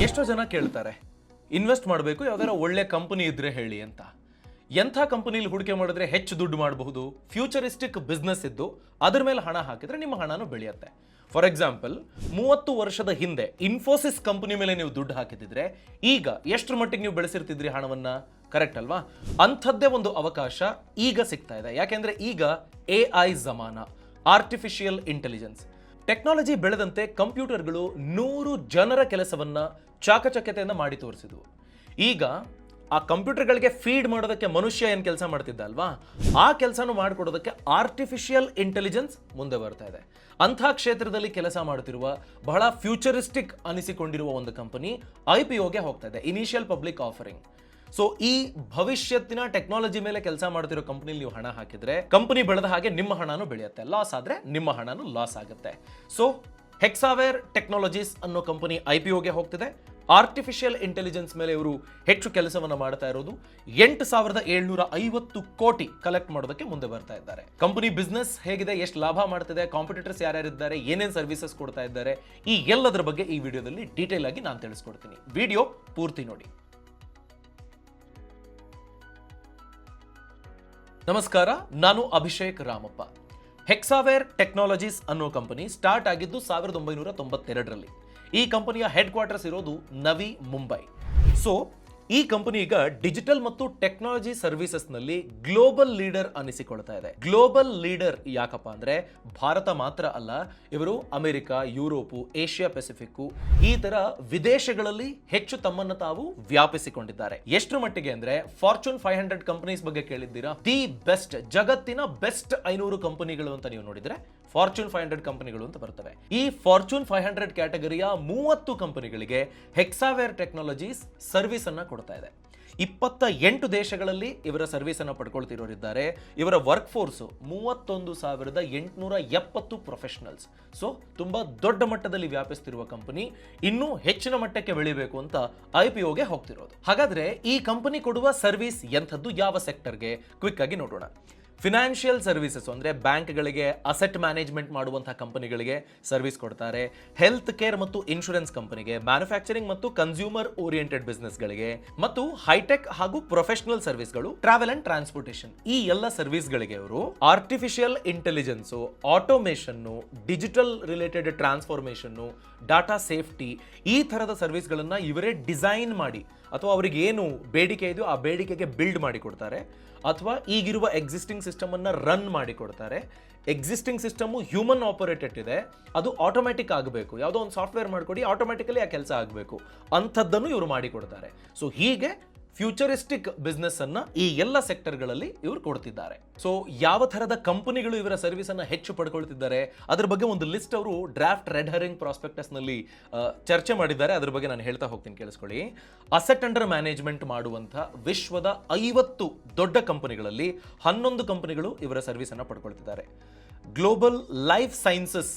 ಎಷ್ಟೋ ಜನ ಕೇಳ್ತಾರೆ ಇನ್ವೆಸ್ಟ್ ಮಾಡಬೇಕು ಯಾವ್ದಾರ ಒಳ್ಳೆ ಕಂಪನಿ ಇದ್ರೆ ಹೇಳಿ ಅಂತ. ಎಂಥ ಕಂಪನಿಲಿ ಹೂಡಿಕೆ ಮಾಡಿದ್ರೆ ಹೆಚ್ಚು ದುಡ್ಡು ಮಾಡಬಹುದು, ಫ್ಯೂಚರಿಸ್ಟಿಕ್ ಬಿಸ್ನೆಸ್ ಇದ್ದು ಅದರ ಮೇಲೆ ಹಣ ಹಾಕಿದ್ರೆ ನಿಮ್ಮ ಹಣನೂ ಬೆಳೆಯುತ್ತೆ. ಫಾರ್ ಎಕ್ಸಾಂಪಲ್ 30 ವರ್ಷದ ಹಿಂದೆ ಇನ್ಫೋಸಿಸ್ ಕಂಪನಿ ಮೇಲೆ ನೀವು ದುಡ್ಡು ಹಾಕಿದ್ರೆ ಈಗ ಎಷ್ಟರ ಮಟ್ಟಿಗೆ ನೀವು ಬೆಳೆಸಿರ್ತಿದ್ರಿ ಹಣವನ್ನ? ಕರೆಕ್ಟ್ ಅಲ್ವಾ? ಅಂಥದ್ದೇ ಒಂದು ಅವಕಾಶ ಈಗ ಸಿಗ್ತಾ ಇದೆ. ಯಾಕೆಂದ್ರೆ ಈಗ AI ಜಮಾನ, ಆರ್ಟಿಫಿಷಿಯಲ್ ಇಂಟೆಲಿಜೆನ್ಸ್ ಟೆಕ್ನಾಲಜಿ ಬೆಳೆದಂತೆ ಕಂಪ್ಯೂಟರ್ಗಳು 100 ಜನರ ಕೆಲಸವನ್ನ ಚಾಕಚಕ್ಯತೆಯಿಂದ ಮಾಡಿ ತೋರಿಸಿದ್ವು. ಈಗ ಆ ಕಂಪ್ಯೂಟರ್ಗಳಿಗೆ ಫೀಡ್ ಮಾಡೋದಕ್ಕೆ ಮನುಷ್ಯ ಏನು ಕೆಲಸ ಮಾಡ್ತಿದ್ದ ಅಲ್ವಾ, ಆ ಕೆಲಸನೂ ಮಾಡಿಕೊಡೋದಕ್ಕೆ ಆರ್ಟಿಫಿಷಿಯಲ್ ಇಂಟೆಲಿಜೆನ್ಸ್ ಮುಂದೆ ಬರ್ತಾ ಇದೆ. ಅಂಥ ಕ್ಷೇತ್ರದಲ್ಲಿ ಕೆಲಸ ಮಾಡುತ್ತಿರುವ ಬಹಳ ಫ್ಯೂಚರಿಸ್ಟಿಕ್ ಅನಿಸಿಕೊಂಡಿರುವ ಒಂದು ಕಂಪನಿ IPOಗೆ ಹೋಗ್ತಾ ಇದೆ, ಇನಿಷಿಯಲ್ ಪಬ್ಲಿಕ್ ಆಫರಿಂಗ್. ಸೊ ಈ ಭವಿಷ್ಯತ್ತಿನ ಟೆಕ್ನಾಲಜಿ ಮೇಲೆ ಕೆಲಸ ಮಾಡ್ತಿರೋ ಕಂಪನಿಲಿ ನೀವು ಹಣ ಹಾಕಿದ್ರೆ ಕಂಪನಿ ಬೆಳೆದ ಹಾಗೆ ನಿಮ್ಮ ಹಣನೂ ಬೆಳೆಯುತ್ತೆ, ಲಾಸ್ ಆದ್ರೆ ನಿಮ್ಮ ಹಣನೂ ಲಾಸ್ ಆಗುತ್ತೆ. ಸೊ ಹೆಕ್ಸಾವೇರ್ ಟೆಕ್ನಾಲಜೀಸ್ ಅನ್ನೋ ಕಂಪನಿ IPOಗೆ ಹೋಗ್ತಿದೆ. ಆರ್ಟಿಫಿಷಿಯಲ್ ಇಂಟೆಲಿಜೆನ್ಸ್ ಮೇಲೆ ಇವರು ಹೆಚ್ಚು ಕೆಲಸವನ್ನು ಮಾಡ್ತಾ ಇರೋದು. 8,750 ಕೋಟಿ ಕಲೆಕ್ಟ್ ಮಾಡೋದಕ್ಕೆ ಮುಂದೆ ಬರ್ತಾ ಇದ್ದಾರೆ. ಕಂಪನಿ ಬಿಸ್ನೆಸ್ ಹೇಗಿದೆ, ಎಷ್ಟು ಲಾಭ ಮಾಡ್ತಿದೆ, ಕಾಂಪಿಟೇಟರ್ಸ್ ಯಾರ್ಯಾರಿದ್ದಾರೆ, ಏನೇನು ಸರ್ವಿಸಸ್ ಕೊಡ್ತಾ ಇದ್ದಾರೆ, ಈ ಎಲ್ಲದರ ಬಗ್ಗೆ ಈ ವಿಡಿಯೋದಲ್ಲಿ ಡೀಟೇಲ್ ಆಗಿ ನಾನು ತಿಳಿಸ್ಕೊಡ್ತೀನಿ. ವಿಡಿಯೋ ಪೂರ್ತಿ ನೋಡಿ. ನಮಸ್ಕಾರ, ನಾನು ಅಭಿಷೇಕ್ ರಾಮಪ್ಪ. ಹೆಕ್ಸಾವೇರ್ ಟೆಕ್ನಾಲಜೀಸ್ ಅನ್ನೋ ಕಂಪನಿ ಸ್ಟಾರ್ಟ್ ಆಗಿದ್ದು 1992ರಲ್ಲಿ. ಈ ಕಂಪನಿಯ ಹೆಡ್ ಕ್ವಾರ್ಟರ್ಸ್ ಇರೋದು ನವಿ ಮುಂಬೈ. ಸೊ ಈ ಕಂಪನಿ ಈಗ ಡಿಜಿಟಲ್ ಮತ್ತು ಟೆಕ್ನಾಲಜಿ ಸರ್ವಿಸಸ್ ನಲ್ಲಿ ಗ್ಲೋಬಲ್ ಲೀಡರ್ ಅನಿಸಿಕೊಳ್ತಾ ಇದೆ. ಗ್ಲೋಬಲ್ ಲೀಡರ್ ಯಾಕಪ್ಪ ಅಂದ್ರೆ ಭಾರತ ಮಾತ್ರ ಅಲ್ಲ, ಇವರು ಅಮೆರಿಕ, ಯುರೋಪು, ಏಷ್ಯಾ ಪೆಸಿಫಿಕ್ ಈ ತರ ವಿದೇಶಗಳಲ್ಲಿ ಹೆಚ್ಚು ತಮ್ಮನ್ನು ತಾವು ವ್ಯಾಪಿಸಿಕೊಂಡಿದ್ದಾರೆ. ಎಷ್ಟರ ಮಟ್ಟಿಗೆ ಅಂದ್ರೆ ಫಾರ್ಚೂನ್ 500 ಕಂಪನೀಸ್ ಬಗ್ಗೆ ಕೇಳಿದ್ದೀರಾ? ದಿ ಬೆಸ್ಟ್, ಜಗತ್ತಿನ ಬೆಸ್ಟ್ 500 ಕಂಪನಿಗಳು ಅಂತ ನೀವು ನೋಡಿದ್ರೆ ಫಾರ್ಚೂನ್ 500 ಕಂಪನಿಗಳು ಅಂತ ಬರ್ತವೆ. ಈ ಫಾರ್ಚೂನ್ 500 ಕ್ಯಾಟಗರಿಯ 30 ಕಂಪನಿಗಳಿಗೆ ಹೆಕ್ಸಾವೇರ್ ಟೆಕ್ನಾಲಜೀಸ್ ಸರ್ವಿಸ್ ಅನ್ನ ಕೊಡ್ತಾ ಇದೆ. 28 ದೇಶಗಳಲ್ಲಿ ಇವರ ಸರ್ವಿಸ್ ಅನ್ನು ಪಡ್ಕೊಳ್ತಿರೋರಿದ್ದಾರೆ. ಇವರ ವರ್ಕ್ ಫೋರ್ಸ್ 31,870 ಪ್ರೊಫೆಷನಲ್ಸ್. ಸೊ ತುಂಬಾ ದೊಡ್ಡ ಮಟ್ಟದಲ್ಲಿ ವ್ಯಾಪಿಸ್ತಿರುವ ಕಂಪನಿ ಇನ್ನೂ ಹೆಚ್ಚಿನ ಮಟ್ಟಕ್ಕೆ ಬೆಳಿಬೇಕು ಅಂತ IPOಗೆ ಹೋಗ್ತಿರೋದು. ಹಾಗಾದ್ರೆ ಈ ಕಂಪನಿ ಕೊಡುವ ಸರ್ವಿಸ್ ಎಂಥದ್ದು, ಯಾವ ಸೆಕ್ಟರ್ಗೆ? ಕ್ವಿಕ್ ಆಗಿ ನೋಡೋಣ. ಫಿನಾನ್ಷಿಯಲ್ ಸರ್ವಿಸಸ್ ಅಂದ್ರೆ ಬ್ಯಾಂಕ್ಗಳಿಗೆ ಅಸೆಟ್ ಮ್ಯಾನೇಜ್ಮೆಂಟ್ ಮಾಡುವಂತಹ ಕಂಪನಿಗಳಿಗೆ ಸರ್ವಿಸ್ ಕೊಡ್ತಾರೆ. ಹೆಲ್ತ್ ಕೇರ್ ಮತ್ತು ಇನ್ಶೂರೆನ್ಸ್ ಕಂಪನಿಗೆ, ಮ್ಯಾನುಫ್ಯಾಕ್ಚರಿಂಗ್ ಮತ್ತು ಕನ್ಸ್ಯೂಮರ್ ಓರಿಯೆಂಟೆಡ್ ಬಿಸ್ನೆಸ್ಗಳಿಗೆ, ಮತ್ತು ಹೈಟೆಕ್ ಹಾಗೂ ಪ್ರೊಫೆಷನಲ್ ಸರ್ವಿಸ್ಗಳು, ಟ್ರಾವೆಲ್ ಅಂಡ್ ಟ್ರಾನ್ಸ್ಪೋರ್ಟೇಷನ್, ಈ ಎಲ್ಲ ಸರ್ವಿಸ್ಗಳಿಗೆ ಅವರು artificial intelligence, automation, digital related transformation, data safety, ಈ ತರದ ಸರ್ವಿಸ್ಗಳನ್ನ ಇವರೇ ಡಿಸೈನ್ ಮಾಡಿ ಅಥವಾ ಅವರಿಗೆ ಏನು ಬೇಡಿಕೆ ಇದೆಯೋ ಆ ಬೇಡಿಕೆಗೆ ಬಿಲ್ಡ್ ಮಾಡಿ ಕೊಡ್ತಾರೆ. ಅಥವಾ ಈಗಿರುವ ಎಕ್ಸಿಸ್ಟಿಂಗ್ ಸಿಸ್ಟಮ್ ಅನ್ನ ರನ್ ಮಾಡಿ ಕೊಡ್ತಾರೆ. ಎಕ್ಸಿಸ್ಟಿಂಗ್ ಸಿಸ್ಟಮ್ ಹ್ಯೂಮನ್ ಆಪರೇಟೆಡ್ ಇದೆ, ಅದು ಆಟೋಮ್ಯಾಟಿಕ್ ಆಗಬೇಕು. ಯಾವುದೋ ಒಂದು ಸಾಫ್ಟ್ವೇರ್ ಮಾಡಿಕೊಡಿ, ಆಟೋಮ್ಯಾಟಿಕಲಿ ಆ ಕೆಲಸ ಆಗಬೇಕು, ಅಂಥದ್ದನ್ನು ಇವರು ಮಾಡಿಕೊಡ್ತಾರೆ. ಸೊ ಹೀಗೆ ಫ್ಯೂಚರಿಸ್ಟಿಕ್ ಬಿಸ್ನೆಸ್ ಅನ್ನ ಈ ಎಲ್ಲ ಸೆಕ್ಟರ್ಗಳಲ್ಲಿ ಇವರು ಕೊಡ್ತಿದ್ದಾರೆ. ಸೊ ಯಾವ ತರದ ಕಂಪನಿಗಳು ಇವರ ಸರ್ವಿಸ್ ಅನ್ನ ಹೆಚ್ಚು ಪಡ್ಕೊಳ್ತಿದ್ದಾರೆ ಅದ್ರ ಬಗ್ಗೆ ಒಂದು ಲಿಸ್ಟ್ ಅವರು ಡ್ರಾಫ್ಟ್ ರೆಡ್ ಹರಿಂಗ್ ಪ್ರಾಸ್ಪೆಕ್ಟಸ್ ನಲ್ಲಿ ಚರ್ಚೆ ಮಾಡಿದ್ದಾರೆ. ಅದ್ರ ಬಗ್ಗೆ ನಾನು ಹೇಳ್ತಾ ಹೋಗ್ತೀನಿ, ಕೇಳಿಸ್ಕೊಳ್ಳಿ. ಅಸೆಟ್ ಅಂಡರ್ ಮ್ಯಾನೇಜ್ಮೆಂಟ್ ಮಾಡುವಂತ ವಿಶ್ವದ 50 ದೊಡ್ಡ ಕಂಪನಿಗಳಲ್ಲಿ 11 ಕಂಪನಿಗಳು ಇವರ ಸರ್ವಿಸ್ ಅನ್ನ ಪಡ್ಕೊಳ್ತಿದ್ದಾರೆ. ಗ್ಲೋಬಲ್ ಲೈಫ್ ಸೈನ್ಸಸ್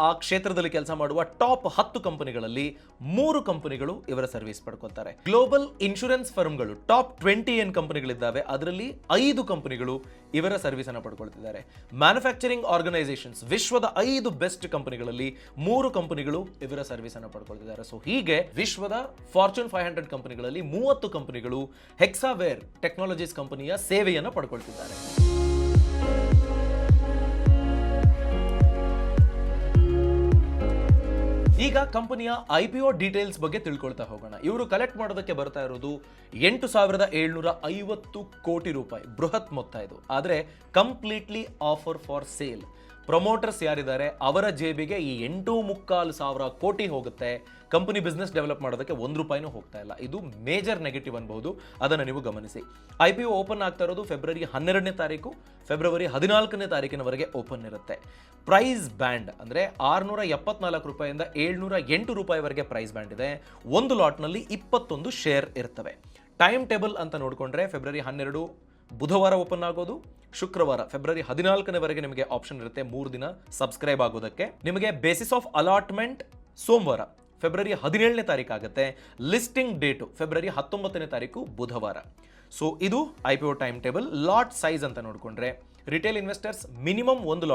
ಆ ಕ್ಷೇತ್ರದಲ್ಲಿ ಕೆಲಸ ಮಾಡುವ ಟಾಪ್ 10 ಕಂಪನಿಗಳಲ್ಲಿ 3 ಕಂಪನಿಗಳು ಇವರ ಸರ್ವಿಸ್ ಪಡ್ಕೊಳ್ತಾರೆ. ಗ್ಲೋಬಲ್ ಇನ್ಶೂರೆನ್ಸ್ ಫರ್ಮ್ಗಳು ಟಾಪ್ 20 ಏನ್ ಕಂಪನಿಗಳಿದ್ದಾವೆ ಅದರಲ್ಲಿ 5 ಕಂಪನಿಗಳು ಇವರ ಸರ್ವಿಸ್ ಅನ್ನು ಪಡ್ಕೊಳ್ತಿದ್ದಾರೆ. ಮ್ಯಾನುಫ್ಯಾಕ್ಚರಿಂಗ್ ಆರ್ಗನೈಸೇಷನ್ಸ್ ವಿಶ್ವದ 5 ಬೆಸ್ಟ್ ಕಂಪನಿಗಳಲ್ಲಿ 3 ಕಂಪನಿಗಳು ಇವರ ಸರ್ವಿಸ್ ಅನ್ನು ಪಡ್ಕೊಳ್ತಿದ್ದಾರೆ. ಸೊ ಹೀಗೆ ವಿಶ್ವದ ಫಾರ್ಚೂನ್ 500 ಕಂಪನಿಗಳಲ್ಲಿ 30 ಕಂಪನಿಗಳು ಹೆಕ್ಸಾವೇರ್ ಟೆಕ್ನಾಲಜೀಸ್ ಕಂಪನಿಯ ಸೇವೆಯನ್ನು ಪಡ್ಕೊಳ್ತಿದ್ದಾರೆ. ಈಗ ಕಂಪನಿಯ IPO ಡೀಟೇಲ್ಸ್ ಬಗ್ಗೆ ತಿಳ್ಕೊಳ್ತಾ ಹೋಗೋಣ. ಇವರು ಕಲೆಕ್ಟ್ ಮಾಡೋದಕ್ಕೆ ಬರ್ತಾ ಇರೋದು 8,750 ಕೋಟಿ ರೂಪಾಯಿ, ಬೃಹತ್ ಮೊತ್ತ ಇದು. ಆದರೆ completely offer for sale. Promoters ಯಾರಿದ್ದಾರೆ ಅವರ ಜೇಬಿಗೆ ಈ 8,350,000 ಕೋಟಿ ಹೋಗುತ್ತೆ. ಕಂಪನಿ ಬಿಸ್ನೆಸ್ ಡೆವಲಪ್ ಮಾಡೋದಕ್ಕೆ 1 ರೂಪಾಯಿನೂ ಹೋಗ್ತಾ ಇಲ್ಲ. ಇದು ಮೇಜರ್ ನೆಗೆಟಿವ್ ಅನ್ಬಹುದು, ಅದನ್ನು ನೀವು ಗಮನಿಸಿ. IPO ಓಪನ್ ಆಗ್ತಾ ಇರೋದು ಫೆಬ್ರವರಿ 12ನೇ ತಾರೀಕು, ಫೆಬ್ರವರಿ 14ನೇ ತಾರೀಕಿನವರೆಗೆ ಓಪನ್ ಇರುತ್ತೆ. ಪ್ರೈಸ್ ಬ್ಯಾಂಡ್ ಅಂದ್ರೆ 674 ರೂಪಾಯಿಂದ 708 ರೂಪಾಯಿವರೆಗೆ ಪ್ರೈಸ್ ಬ್ಯಾಂಡ್ ಇದೆ. ಒಂದು ಲಾಟ್ನಲ್ಲಿ 21 ಶೇರ್ ಇರ್ತವೆ. ಟೈಮ್ ಟೇಬಲ್ ಅಂತ ನೋಡಿಕೊಂಡ್ರೆ ಫೆಬ್ರವರಿ 12 ಬುಧವಾರ ಓಪನ್ ಆಗೋದು, ಶುಕ್ರವಾರ ಫೆಬ್ರವರಿ 14ನೇವರೆಗೆ ನಿಮಗೆ ಆಪ್ಷನ್ ಇರುತ್ತೆ 3 ದಿನ ಸಬ್ಸ್ಕ್ರೈಬ್ ಆಗೋದಕ್ಕೆ. ನಿಮಗೆ ಬೇಸಿಸ್ ಆಫ್ ಅಲಾಟ್ಮೆಂಟ್ ಸೋಮವಾರ ಫೆಬ್ರವರಿ 17ನೇ ತಾರೀಕು ಆಗುತ್ತೆ. ಲಿಸ್ಟಿಂಗ್ ಡೇಟು ಫೆಬ್ರವರಿ 19ನೇ ತಾರೀಕು ಬುಧವಾರ. ಸೊ ಇದು IPO time table. Lot size ಅಂತ ನೋಡಿಕೊಂಡ್ರೆ ರಿಟೇಲ್ ಇನ್ವೆಸ್ಟರ್ಸ್ ಮಿನಿಮಮ್ ಒಂದು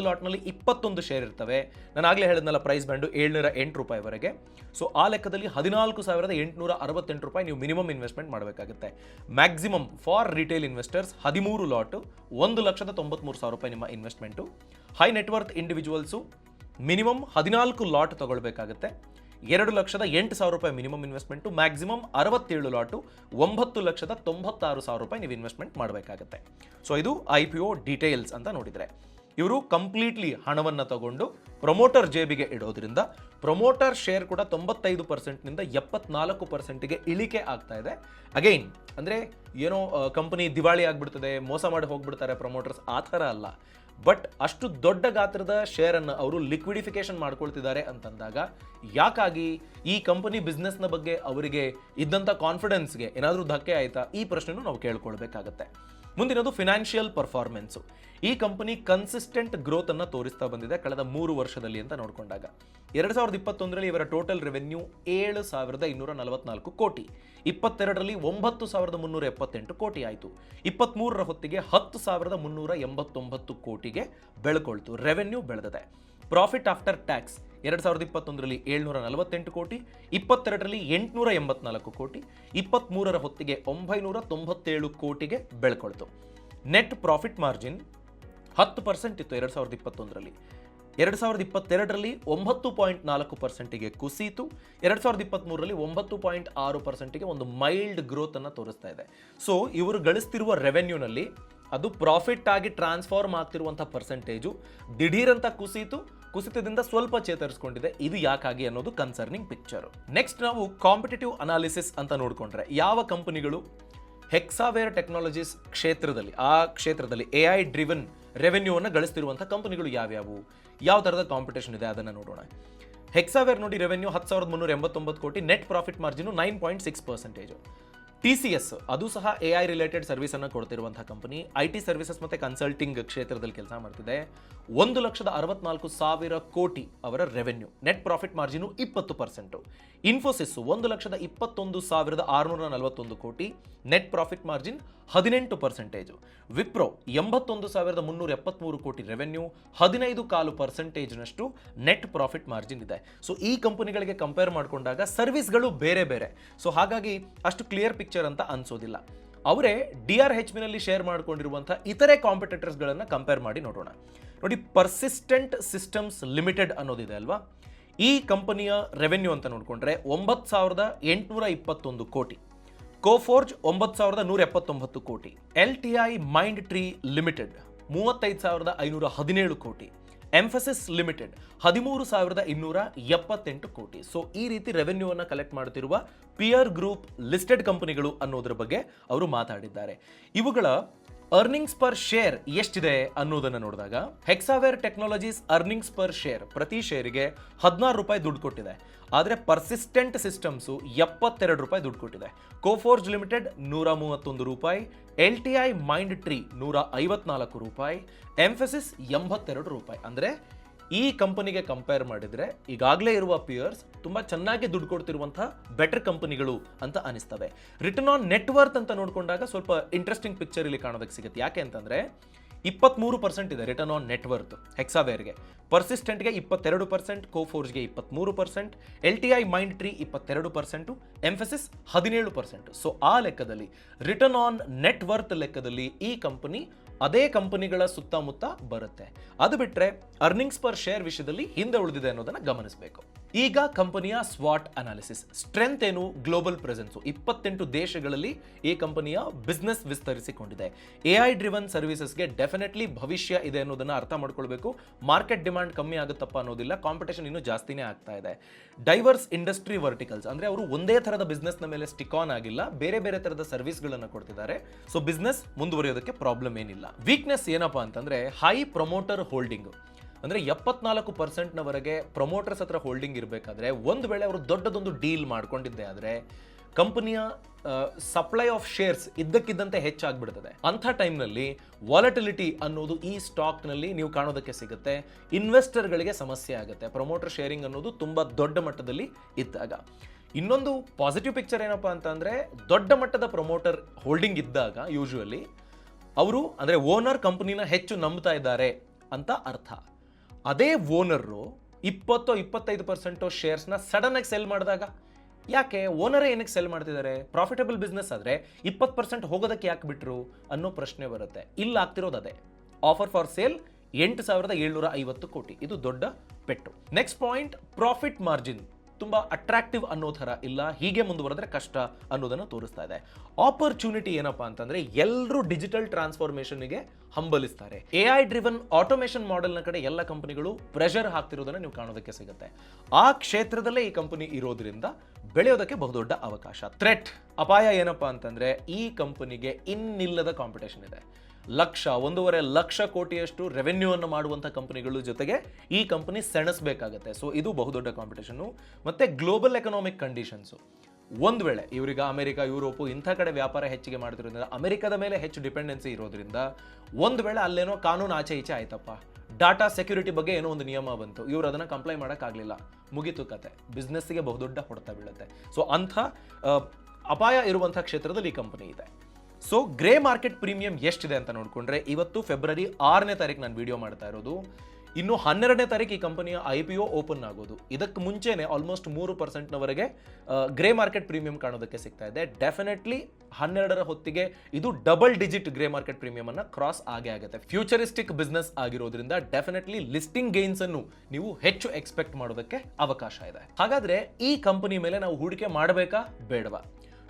ಲಾಟ್ನಲ್ಲಿ 21 ಶೇರ್ ಇರ್ತವೆ. ನಾನು ಆಗಲೇ ಹೇಳಿದ್ನಲ್ಲ, ಪ್ರೈಸ್ ಬ್ಯಾಂಡು ₹708ವರೆಗೆ. ಸೊ ಆ ಲೆಕ್ಕದಲ್ಲಿ ₹14,868 ನೀವು ಮಿನಿಮಮ್ ಇನ್ವೆಸ್ಟ್ಮೆಂಟ್ ಮಾಡಬೇಕಾಗುತ್ತೆ. Maximum for retail investors 13 lot, ₹1,93,000 ನಿಮ್ಮ investment. High net worth individuals minimum 14 lot ತಗೊಳ್ಬೇಕಾಗುತ್ತೆ. ₹2,08,000 ಮಿನಿಮಮ್ ಇನ್ವೆಸ್ಟ್ಮೆಂಟು, ಮ್ಯಾಕ್ಸಿಮಮ್ 67 ಲಾಟು, ₹9,96,000 ನೀವು ಇನ್ವೆಸ್ಟ್ಮೆಂಟ್ ಮಾಡಬೇಕಾಗುತ್ತೆ. ಸೊ ಇದು IPO ಡೀಟೇಲ್ಸ್ ಅಂತ ನೋಡಿದರೆ, ಇವರು ಕಂಪ್ಲೀಟ್ಲಿ ಹಣವನ್ನು ತಗೊಂಡು ಪ್ರಮೋಟರ್ ಜೇಬಿಗೆ ಇಡೋದ್ರಿಂದ ಪ್ರಮೋಟರ್ ಶೇರ್ ಕೂಡ 95%ನಿಂದ 74%ಗೆ ಇಳಿಕೆ ಆಗ್ತಾ ಇದೆ. ಅಗೈನ್ ಅಂದರೆ ಏನೋ ಕಂಪನಿ ದಿವಾಳಿ ಆಗ್ಬಿಡ್ತದೆ, ಮೋಸ ಮಾಡಿ ಹೋಗ್ಬಿಡ್ತಾರೆ ಪ್ರಮೋಟರ್ಸ್, ಆ ಥರ ಅಲ್ಲ. ಬಟ್ ಅಷ್ಟು ದೊಡ್ಡ ಗಾತ್ರದ ಶೇರನ್ನು ಅವರು ಲಿಕ್ವಿಡಿಫಿಕೇಶನ್ ಮಾಡ್ಕೊಳ್ತಿದ್ದಾರೆ ಅಂತಂದಾಗ ಯಾಕಾಗಿ ಈ ಕಂಪನಿ ಬಿಸ್ನೆಸ್ನ ಬಗ್ಗೆ ಅವರಿಗೆ ಇದ್ದಂಥ ಕಾನ್ಫಿಡೆನ್ಸ್ಗೆ ಏನಾದರೂ ಧಕ್ಕೆ ಆಯಿತಾ, ಈ ಪ್ರಶ್ನೆನೂ ನಾವು ಕೇಳ್ಕೊಳ್ಬೇಕಾಗತ್ತೆ. ಮುಂದಿನದು ಫಿನಾನ್ಷಿಯಲ್ ಪರ್ಫಾರ್ಮೆನ್ಸು. ಈ ಕಂಪನಿ ಕನ್ಸಿಸ್ಟೆಂಟ್ ಗ್ರೋತ್ ಅನ್ನು ತೋರಿಸ್ತಾ ಬಂದಿದೆ ಕಳೆದ 3 ವರ್ಷದಲ್ಲಿ ಅಂತ ನೋಡಿಕೊಂಡಾಗ. 2021ರಲ್ಲಿ ಇವರ ಟೋಟಲ್ ರೆವೆನ್ಯೂ 7,244 ಕೋಟಿ, 22ರಲ್ಲಿ 9,378 ಕೋಟಿ ಆಯಿತು, 23ರ ಹೊತ್ತಿಗೆ 10,389 ಕೋಟಿಗೆ ಬೆಳ್ಕೊಳ್ತು, ರೆವೆನ್ಯೂ ಬೆಳೆದಿದೆ. ಪ್ರಾಫಿಟ್ ಆಫ್ಟರ್ ಟ್ಯಾಕ್ಸ್ 2021ರಲ್ಲಿ 748 ಕೋಟಿ, 22ರಲ್ಲಿ 884 ಕೋಟಿ, 23ರ ಹೊತ್ತಿಗೆ 997 ಕೋಟಿಗೆ ಬೆಳ್ಕೊಳ್ತು. ನೆಟ್ ಪ್ರಾಫಿಟ್ ಮಾರ್ಜಿನ್ 10% ಇತ್ತು 2021ರಲ್ಲಿ, 2022ರಲ್ಲಿ 9.4%ಗೆ ಕುಸಿಯಿತು, 2023ರಲ್ಲಿ 9.6%ಗೆ ಒಂದು ಮೈಲ್ಡ್ ಗ್ರೋತ್ ಅನ್ನು ತೋರಿಸ್ತಾ ಇದೆ. ಸೊ ಇವರು ಗಳಿಸ್ತಿರುವ ರೆವೆನ್ಯೂನಲ್ಲಿ ಅದು ಪ್ರಾಫಿಟ್ ಆಗಿ ಟ್ರಾನ್ಸ್ಫಾರ್ಮ್ ಆಗ್ತಿರುವಂಥ ಪರ್ಸೆಂಟೇಜು ದಿಢೀರಂತ ಕುಸಿತದಿಂದ ಸ್ವಲ್ಪ ಚೇತರಿಸ್ಕೊಂಡಿದೆ. ಇದು ಯಾಕಾಗಿ ಅನ್ನೋದು ಕನ್ಸರ್ನಿಂಗ್ ಪಿಕ್ಚರ್. ನೆಕ್ಸ್ಟ್ ನಾವು ಕಾಂಪಿಟೇಟಿವ್ ಅನಾಲಿಸಿಸ್ ಅಂತ ನೋಡಿಕೊಂಡ್ರೆ ಯಾವ ಕಂಪನಿಗಳು ಹೆಕ್ಸಾವೇರ್ ಟೆಕ್ನಾಲಜೀಸ್ ಕ್ಷೇತ್ರದಲ್ಲಿ AI ಡ್ರಿವನ್ ರೆವೆನ್ಯೂವನ್ನು ಗಳಿಸ್ತಿರುವಂಥ ಕಂಪನಿಗಳು ಯಾವ್ಯಾವು, ಯಾವ ಥರದ ಕಾಂಪಿಟೇಷನ್ ಇದೆ ಅದನ್ನು ನೋಡೋಣ. ಹೆಕ್ಸಾವೇರ್ ನೋಡಿ ರೆವೆನ್ಯೂ 10,389 ಕೋಟಿ, ನೆಟ್ ಪ್ರಾಫಿಟ್ ಮಾರ್ಜಿನು 9.6%. TCS ಅದು ಸಹ AI ರಿಲೇಟೆಡ್ ಸರ್ವಿಸನ್ನು ಕೊಡ್ತಿರುವಂಥ ಕಂಪನಿ, IT ಸರ್ವಿಸಸ್ ಮತ್ತು ಕನ್ಸಲ್ಟಿಂಗ್ ಕ್ಷೇತ್ರದಲ್ಲಿ ಕೆಲಸ ಮಾಡ್ತಿದೆ. 1,64,000 ಕೋಟಿ ಅವರ revenue, net profit margin 20%. Infosys 1,21,641 ಕೋಟಿ, ನೆಟ್ ಪ್ರಾಫಿಟ್ ಮಾರ್ಜಿನ್ 18%. ವಿಪ್ರೋ 81,373 ಕೋಟಿ ರೆವೆನ್ಯೂ, 15.5% ನೆಟ್ ಪ್ರಾಫಿಟ್ ಮಾರ್ಜಿನ್ ಇದೆ. ಸೊ ಈ ಕಂಪನಿಗಳಿಗೆ ಕಂಪೇರ್ ಮಾಡಿಕೊಂಡಾಗ ಸರ್ವಿಸ್ಗಳು ಬೇರೆ ಬೇರೆ, ಸೊ ಹಾಗಾಗಿ ಅಷ್ಟು ಕ್ಲಿಯರ್ ಪಿಕ್ಚರ್ ಅಂತ ಅನ್ಸೋದಿಲ್ಲ. ಅವರೇ DRHPನಲ್ಲಿ ಶೇರ್ ಮಾಡಿಕೊಂಡಿರುವಂಥ ಇತರೆ ಕಾಂಪಿಟೇಟರ್ಸ್ಗಳನ್ನು ಕಂಪೇರ್ ಮಾಡಿ ನೋಡೋಣ. ನೋಡಿ, ಪರ್ಸಿಸ್ಟೆಂಟ್ ಸಿಸ್ಟಮ್ಸ್ ಲಿಮಿಟೆಡ್ ಅನ್ನೋದಿದೆ ಅಲ್ವಾ, ಈ ಕಂಪನಿಯ ರೆವೆನ್ಯೂ ಅಂತ ನೋಡಿಕೊಂಡ್ರೆ 9,821 ಕೋಟಿ, ಕೋಫೋರ್ಜ್ 9,179 ಕೋಟಿ, LTI ಮೈಂಡ್ ಟ್ರೀ ಲಿಮಿಟೆಡ್ 35,517 ಕೋಟಿ, ಎಂಫಸಿಸ್ ಲಿಮಿಟೆಡ್ 13,278 ಕೋಟಿ. ಸೊ ಈ ರೀತಿ ರೆವೆನ್ಯೂವನ್ನು ಕಲೆಕ್ಟ್ ಮಾಡುತ್ತಿರುವ ಪಿಯರ್ ಗ್ರೂಪ್ ಲಿಸ್ಟೆಡ್ ಕಂಪನಿಗಳು ಅನ್ನೋದ್ರ ಬಗ್ಗೆ ಅವರು ಮಾತಾಡಿದ್ದಾರೆ. ಇವುಗಳ ಅರ್ನಿಂಗ್ಸ್ ಪರ್ ಶೇರ್ ಎಷ್ಟಿದೆ ಅನ್ನೋದನ್ನು ನೋಡಿದಾಗ ಹೆಕ್ಸಾವೇರ್ ಟೆಕ್ನಾಲಜೀಸ್ ಅರ್ನಿಂಗ್ಸ್ ಪರ್ ಶೇರ್ ಪ್ರತಿ ಶೇರಿಗೆ ₹16 ದುಡ್ಡು ಕೊಟ್ಟಿದೆ. ಆದರೆ ಪರ್ಸಿಸ್ಟೆಂಟ್ ಸಿಸ್ಟಮ್ಸು ₹72 ದುಡ್ಡು ಕೊಟ್ಟಿದೆ. Coforge limited ₹131, LTI Mindtree ₹154, Mphasis ₹82. ಅಂದರೆ ಈ ಕಂಪನಿಗೆ ಕಂಪೇರ್ ಮಾಡಿದರೆ ಈಗಾಗಲೇ ಇರುವ ಪಿಯರ್ಸ್ ತುಂಬ ಚೆನ್ನಾಗಿ ದುಡ್ಡು ಕೊಡ್ತಿರುವಂತಹ ಬೆಟರ್ ಕಂಪನಿಗಳು ಅಂತ ಅನಿಸ್ತವೆ. ರಿಟರ್ನ್ ಆನ್ ನೆಟ್ವರ್ತ್ ಅಂತ ನೋಡಿಕೊಂಡಾಗ ಸ್ವಲ್ಪ ಇಂಟ್ರೆಸ್ಟಿಂಗ್ ಪಿಕ್ಚರ್ ಇಲ್ಲಿ ಕಾಣೋದಕ್ಕೆ ಸಿಗುತ್ತೆ. ಯಾಕೆ ಅಂತಂದರೆ 23% ಇದೆ ರಿಟರ್ನ್ ಆನ್ ನೆಟ್ವರ್ತ್ ಹೆಕ್ಸಾವೇರ್ಗೆ, ಪರ್ಸಿಸ್ಟೆಂಟ್ಗೆ 22%, ಕೋಫೋರ್ಜ್ಗೆ 23%, LTI Mindtree 22%, Mphasis 17%. So ಆ ಲೆಕ್ಕದಲ್ಲಿ ರಿಟರ್ನ್ ಆನ್ ನೆಟ್ವರ್ತ್ ಲೆಕ್ಕದಲ್ಲಿ ಈ ಕಂಪನಿ ಅದೇ ಕಂಪನಿಗಳ ಸುತ್ತಮುತ್ತ ಬರುತ್ತೆ. ಅದು ಬಿಟ್ಟರೆ ಅರ್ನಿಂಗ್ಸ್ ಪರ್ ಶೇರ್ ವಿಷಯದಲ್ಲಿ ಹಿಂದೆ ಉಳಿದಿದೆ ಅನ್ನೋದನ್ನ ಗಮನಿಸಬೇಕು. ಈಗ ಕಂಪನಿಯ ಸ್ವಾಟ್ ಅನಾಲಿಸಿಸ್. ಸ್ಟ್ರೆಂತ್ ಏನು? ಗ್ಲೋಬಲ್ ಪ್ರೆಸೆನ್ಸು 28 ದೇಶಗಳಲ್ಲಿ ಈ ಕಂಪನಿಯ ಬಿಸ್ನೆಸ್ ವಿಸ್ತರಿಸಿಕೊಂಡಿದೆ. AI ಡ್ರಿವನ್ ಸರ್ವಿಸಸ್ಗೆ ಡೆಫಿನೆಟ್ಲಿ ಭವಿಷ್ಯ ಇದೆ ಅನ್ನೋದನ್ನ ಅರ್ಥ ಮಾಡ್ಕೊಳ್ಬೇಕು. ಮಾರ್ಕೆಟ್ ಡಿಮಾಂಡ್ ಕಮ್ಮಿ ಆಗುತ್ತಪ್ಪ ಅನ್ನೋದಿಲ್ಲ, ಕಾಂಪಿಟೇಷನ್ ಇನ್ನೂ ಜಾಸ್ತಿನೇ ಆಗ್ತಾ ಇದೆ. ಡೈವರ್ಸ್ ಇಂಡಸ್ಟ್ರಿ ವರ್ಟಿಕಲ್ಸ್ ಅಂದರೆ ಅವರು ಒಂದೇ ಥರದ ಬಿಸ್ನೆಸ್ನ ಮೇಲೆ ಸ್ಟಿಕ್ ಆನ್ ಆಗಿಲ್ಲ, ಬೇರೆ ಬೇರೆ ಥರದ ಸರ್ವಿಸ್ಗಳನ್ನು ಕೊಡ್ತಿದ್ದಾರೆ. ಸೊ ಬಿಸ್ನೆಸ್ ಮುಂದುವರಿಯೋದಕ್ಕೆ ಪ್ರಾಬ್ಲಮ್ ಏನಿಲ್ಲ. ವೀಕ್ನೆಸ್ ಏನಪ್ಪಾ ಅಂತಂದ್ರೆ ಹೈ ಪ್ರಮೋಟರ್ ಹೋಲ್ಡಿಂಗ್, ಅಂದ್ರೆ 74%ನವರೆಗೆ ಪ್ರಮೋಟರ್ಸ್ ಹತ್ರ ಹೋಲ್ಡಿಂಗ್ ಇರಬೇಕಾದ್ರೆ ಒಂದು ವೇಳೆ ಅವರು ದೊಡ್ಡದೊಂದು ಡೀಲ್ ಮಾಡ್ಕೊಂಡಿದ್ದೆ ಆದರೆ ಕಂಪನಿಯ ಸಪ್ಲೈ ಆಫ್ ಶೇರ್ಸ್ ಇದ್ದಕ್ಕಿದ್ದಂತೆ ಹೆಚ್ಚಾಗ್ಬಿಡ್ತದೆ. ಅಂಥ ಟೈಮ್ನಲ್ಲಿ ವಾಲಟಿಲಿಟಿ ಅನ್ನೋದು ಈ ಸ್ಟಾಕ್ನಲ್ಲಿ ನೀವು ಕಾಣೋದಕ್ಕೆ ಸಿಗುತ್ತೆ. ಇನ್ವೆಸ್ಟರ್ಗಳಿಗೆ ಸಮಸ್ಯೆ ಆಗುತ್ತೆ ಪ್ರಮೋಟರ್ ಶೇರಿಂಗ್ ಅನ್ನೋದು ತುಂಬ ದೊಡ್ಡ ಮಟ್ಟದಲ್ಲಿ ಇದ್ದಾಗ. ಇನ್ನೊಂದು ಪಾಸಿಟಿವ್ ಪಿಕ್ಚರ್ ಏನಪ್ಪಾ ಅಂತಂದ್ರೆ ದೊಡ್ಡ ಮಟ್ಟದ ಪ್ರಮೋಟರ್ ಹೋಲ್ಡಿಂಗ್ ಇದ್ದಾಗ ಯೂಶುವಲಿ ಅವರು ಅಂದರೆ ಓನರ್ ಕಂಪನಿನ ಹೆಚ್ಚು ನಂಬ್ತಾ ಇದ್ದಾರೆ ಅಂತ ಅರ್ಥ. ಅದೇ ಓನರು 20-25% ಶೇರ್ಸ್ನ ಸಡನ್ ಆಗಿ ಸೆಲ್ ಮಾಡಿದಾಗ, ಯಾಕೆ ಓನರೇ ಏನಕ್ಕೆ ಸೆಲ್ ಮಾಡ್ತಿದ್ದಾರೆ? ಪ್ರಾಫಿಟಬಲ್ ಬಿಸ್ನೆಸ್ ಆದರೆ 20% ಹೋಗೋದಕ್ಕೆ ಯಾಕೆ ಬಿಟ್ರು ಅನ್ನೋ ಪ್ರಶ್ನೆ ಬರುತ್ತೆ. ಇಲ್ಲಿ ಆಗ್ತಿರೋದು ಅದೇ. ಆಫರ್ ಫಾರ್ ಸೇಲ್ 8,750 ಕೋಟಿ, ಇದು ದೊಡ್ಡ ಪೆಟ್ಟು. ನೆಕ್ಸ್ಟ್ ಪಾಯಿಂಟ್, ಪ್ರಾಫಿಟ್ ಮಾರ್ಜಿನ್ ತುಂಬಾ ಅಟ್ರಾಕ್ಟಿವ್ ಅನ್ನೋ ಥರ ಇಲ್ಲ, ಹೀಗೆ ಮುಂದುವರೆದ್ರೆ ಕಷ್ಟ ಅನ್ನೋದನ್ನು ತೋರಿಸ್ತಾ ಇದೆ. ಆಪರ್ಚುನಿಟಿ ಏನಪ್ಪಾ ಅಂತಂದ್ರೆ ಎಲ್ಲರೂ ಡಿಜಿಟಲ್ ಟ್ರಾನ್ಸ್ಫಾರ್ಮೇಷನ್ಗೆ ಹಂಬಲಿಸ್ತಾರೆ. AI ಡ್ರಿವನ್ ಆಟೋಮೇಷನ್ ಮಾಡೆಲ್ನ ಕಡೆ ಎಲ್ಲ ಕಂಪನಿಗಳು ಪ್ರೆಷರ್ ಹಾಕ್ತಿರೋದನ್ನ ನೀವು ಕಾಣೋದಕ್ಕೆ ಸಿಗುತ್ತೆ. ಆ ಕ್ಷೇತ್ರದಲ್ಲೇ ಈ ಕಂಪನಿ ಇರೋದ್ರಿಂದ ಬೆಳೆಯೋದಕ್ಕೆ ಬಹುದೊಡ್ಡ ಅವಕಾಶ. ಥ್ರೆಟ್, ಅಪಾಯ ಏನಪ್ಪಾ ಅಂತಂದ್ರೆ ಈ ಕಂಪನಿಗೆ ಇನ್ನಿಲ್ಲದ ಕಾಂಪಿಟೇಷನ್ ಇದೆ. 1.5 ಲಕ್ಷ ಕೋಟಿಯಷ್ಟು ರೆವೆನ್ಯೂ ಅನ್ನು ಮಾಡುವಂಥ ಕಂಪನಿಗಳ ಜೊತೆಗೆ ಈ ಕಂಪನಿ ಸೆಣಸಬೇಕಾಗತ್ತೆ. ಸೊ ಇದು ಬಹುದೊಡ್ಡ ಕಾಂಪಿಟೇಷನ್ನು. ಮತ್ತೆ ಗ್ಲೋಬಲ್ ಎಕನಾಮಿಕ್ ಕಂಡೀಷನ್ಸು, ಒಂದು ವೇಳೆ ಇವರಿಗೆ ಅಮೆರಿಕ, ಯುರೋಪು ಇಂಥ ಕಡೆ ವ್ಯಾಪಾರ ಹೆಚ್ಚಿಗೆ ಮಾಡ್ತಿರೋದ್ರಿಂದ, ಅಮೆರಿಕದ ಮೇಲೆ ಹೆಚ್ಚು ಡಿಪೆಂಡೆನ್ಸಿ ಇರೋದ್ರಿಂದ, ಒಂದು ವೇಳೆ ಅಲ್ಲೇನೋ ಕಾನೂನು ಆಚೆ ಈಚೆ ಆಯ್ತಪ್ಪ, ಡಾಟಾ ಸೆಕ್ಯೂರಿಟಿ ಬಗ್ಗೆ ಏನೋ ಒಂದು ನಿಯಮ ಬಂತು, ಇವರು ಅದನ್ನು ಕಂಪ್ಲೈ ಮಾಡೋಕ್ಕಾಗಲಿಲ್ಲ, ಮುಗೀತು ಕತೆ, ಬಿಸ್ನೆಸ್ಗೆ ಬಹುದೊಡ್ಡ ಹೊಡೆತ ಬೀಳುತ್ತೆ. ಸೊ ಅಂಥ ಅಪಾಯ ಇರುವಂಥ ಕ್ಷೇತ್ರದಲ್ಲಿ ಈ ಕಂಪನಿ ಇದೆ. ಸೊ ಗ್ರೇ ಮಾರ್ಕೆಟ್ ಪ್ರೀಮಿಯಂ ಎಷ್ಟಿದೆ ಅಂತ ನೋಡಿಕೊಂಡ್ರೆ, ಇವತ್ತು ಫೆಬ್ರವರಿ 6ನೇ ತಾರೀಕು ನಾನು ವಿಡಿಯೋ ಮಾಡ್ತಾ ಇರೋದು. ಇನ್ನು 12ನೇ ತಾರೀಕು ಈ ಕಂಪನಿಯ IPO ಓಪನ್ ಆಗೋದು. ಇದಕ್ಕೆ ಮುಂಚೆನೆ ಆಲ್ಮೋಸ್ಟ್ 3%ನವರೆಗೆ ಗ್ರೇ ಮಾರ್ಕೆಟ್ ಪ್ರೀಮಿಯಂ ಕಾಣೋದಕ್ಕೆ ಸಿಗ್ತಾ ಇದೆ. ಡೆಫಿನೆಟ್ಲಿ 12ರ ಹೊತ್ತಿಗೆ ಇದು double digit grey market premium ಅನ್ನ ಕ್ರಾಸ್ ಆಗೇ ಆಗುತ್ತೆ. ಫ್ಯೂಚರಿಸ್ಟಿಕ್ ಬಿಸ್ನೆಸ್ ಆಗಿರೋದ್ರಿಂದ ಡೆಫಿನೆಟ್ಲಿ ಲಿಸ್ಟಿಂಗ್ ಗೇನ್ಸ್ ಅನ್ನು ನೀವು ಹೆಚ್ಚು ಎಕ್ಸ್ಪೆಕ್ಟ್ ಮಾಡೋದಕ್ಕೆ ಅವಕಾಶ ಇದೆ. ಹಾಗಾದ್ರೆ ಈ ಕಂಪನಿ ಮೇಲೆ ನಾವು ಹೂಡಿಕೆ ಮಾಡಬೇಕಾ ಬೇಡವಾ?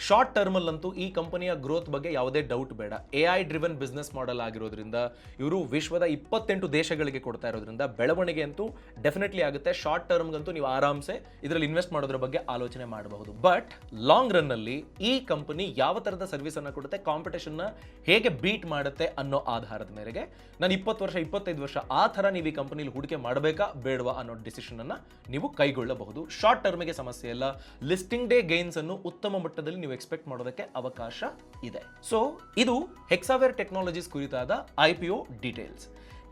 ಶಾರ್ಟ್ ಟರ್ಮಲ್ಲಂತೂ ಈ ಕಂಪನಿಯ ಗ್ರೋತ್ ಬಗ್ಗೆ ಯಾವುದೇ ಡೌಟ್ ಬೇಡ. AI ಡ್ರಿವನ್ ಬಿಸ್ನೆಸ್ ಮಾಡೆಲ್ ಆಗಿರೋದ್ರಿಂದ, ಇವರು ವಿಶ್ವದ 28 ದೇಶಗಳಿಗೆ ಕೊಡ್ತಾ ಇರೋದ್ರಿಂದ ಬೆಳವಣಿಗೆ ಅಂತೂ ಡೆಫಿನೆಟ್ಲಿ ಆಗುತ್ತೆ. ಶಾರ್ಟ್ ಟರ್ಮ್ಗಂತೂ ನೀವು ಆರಾಮ್ಸೆ ಇದರಲ್ಲಿ ಇನ್ವೆಸ್ಟ್ ಮಾಡೋದ್ರ ಬಗ್ಗೆ ಆಲೋಚನೆ ಮಾಡಬಹುದು. ಬಟ್ ಲಾಂಗ್ ರನ್ ಅಲ್ಲಿ ಈ ಕಂಪನಿ ಯಾವ ತರದ ಸರ್ವಿಸ್ ಅನ್ನ ಕೊಡುತ್ತೆ, ಕಾಂಪಿಟೇಷನ್ ನ ಹೇಗೆ ಬೀಟ್ ಮಾಡುತ್ತೆ ಅನ್ನೋ ಆಧಾರದ ಮೇರೆಗೆ ನಾನು 20 ವರ್ಷ 25 ವರ್ಷ ಆ ಥರ ನೀವು ಈ ಕಂಪನಿಲಿ ಹೂಡಿಕೆ ಮಾಡಬೇಕಾ ಬೇಡವಾ ಅನ್ನೋ ಡಿಸಿಷನ್ ಅನ್ನ ನೀವು ಕೈಗೊಳ್ಳಬಹುದು. ಶಾರ್ಟ್ ಟರ್ಮ್ಗೆ ಸಮಸ್ಯೆ ಇಲ್ಲ. ಲಿಸ್ಟಿಂಗ್ ಡೇ ಗೇನ್ಸ್ ಅನ್ನು ಉತ್ತಮ ಮಟ್ಟದಲ್ಲಿ ನೀವು ಎಕ್ಸ್ಪೆಕ್ಟ್ ಮಾಡೋದಕ್ಕೆ ಅವಕಾಶ ಇದೆ. ಸೊ ಇದು ಹೆಕ್ಸಾವೇರ್ ಟೆಕ್ನಾಲಜೀಸ್ ಕುರಿತಾದ IPO ಡೀಟೇಲ್ಸ್.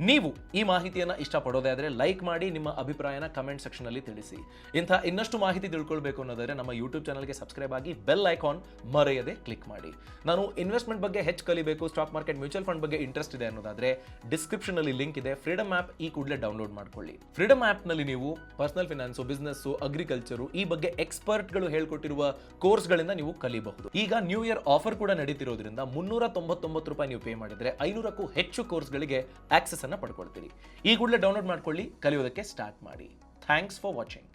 ನೀವು ಈ ಮಾಹಿತಿಯನ್ನು ಇಷ್ಟಪಡೋದೇ ಆದರೆ ಲೈಕ್ ಮಾಡಿ, ನಿಮ್ಮ ಅಭಿಪ್ರಾಯನ ಕಮೆಂಟ್ ಸೆಕ್ಷನ್ ಅಲ್ಲಿ ತಿಳಿಸಿ. ಇಂಥ ಇನ್ನಷ್ಟು ಮಾಹಿತಿ ತಿಳ್ಕೊಳ್ಬೇಕು ಅನ್ನೋದಾದ್ರೆ ನಮ್ಮ ಯೂಟ್ಯೂಬ್ ಚಾನಲ್ಗೆ ಸಬ್ಸ್ಕ್ರೈಬ್ ಆಗಿ ಬೆಲ್ ಐಕಾನ್ ಮರೆಯದೆ ಕ್ಲಿಕ್ ಮಾಡಿ. ನಾನು ಇನ್ವೆಸ್ಟ್ಮೆಂಟ್ ಬಗ್ಗೆ ಹೆಚ್ಚು ಕಲಿಬೇಕು, ಸ್ಟಾಕ್ ಮಾರ್ಕೆಟ್, ಮ್ಯೂಚುವಲ್ ಫಂಡ್ ಬಗ್ಗೆ ಇಂಟ್ರೆಸ್ಟ್ ಇದೆ ಅನ್ನೋದಾದ್ರೆ ಡಿಸ್ಕ್ರಿಪ್ಷನ್ ಅಲ್ಲಿ ಲಿಂಕ್ ಇದೆ. ಫ್ರೀಡಮ್ ಆ್ಯಪ್ ಈ ಕೂಡಲೇ ಡೌನ್ಲೋಡ್ ಮಾಡ್ಕೊಳ್ಳಿ. ಫ್ರೀಡಮ್ ಆ್ಯಪ್ ನಲ್ಲಿ ನೀವು ಪರ್ಸನಲ್ ಫಿನಾನ್ಸು, ಬಿಸ್ನೆಸ್, ಅಗ್ರಿಕಲ್ಚರು ಈ ಬಗ್ಗೆ ಎಕ್ಸ್ಪರ್ಟ್ಗಳು ಹೇಳ್ಕೊಟ್ಟಿರುವ ಕೋರ್ಸ್ಗಳಿಂದ ನೀವು ಕಲಿಬಹುದು. ಈಗ ನ್ಯೂ ಇಯರ್ ಆಫರ್ ಕೂಡ ನಡೀತಿರೋದ್ರಿಂದ 399 ರೂಪಾಯಿ ನೀವು ಪೇ ಮಾಡಿದ್ರೆ 500ಕ್ಕೂ ಹೆಚ್ಚು ಕೋರ್ಸ್ಗಳಿಗೆ ಆಕ್ಸೆಸ್ ಅನ್ನು ಪಡ್ಕೊಳ್ತೀರಿ. ಈ ಕೂಡಲೇ ಡೌನ್ಲೋಡ್ ಮಾಡ್ಕೊಳ್ಳಿ, ಕಲಿಯೋದಕ್ಕೆ ಸ್ಟಾರ್ಟ್ ಮಾಡಿ. Thanks for watching.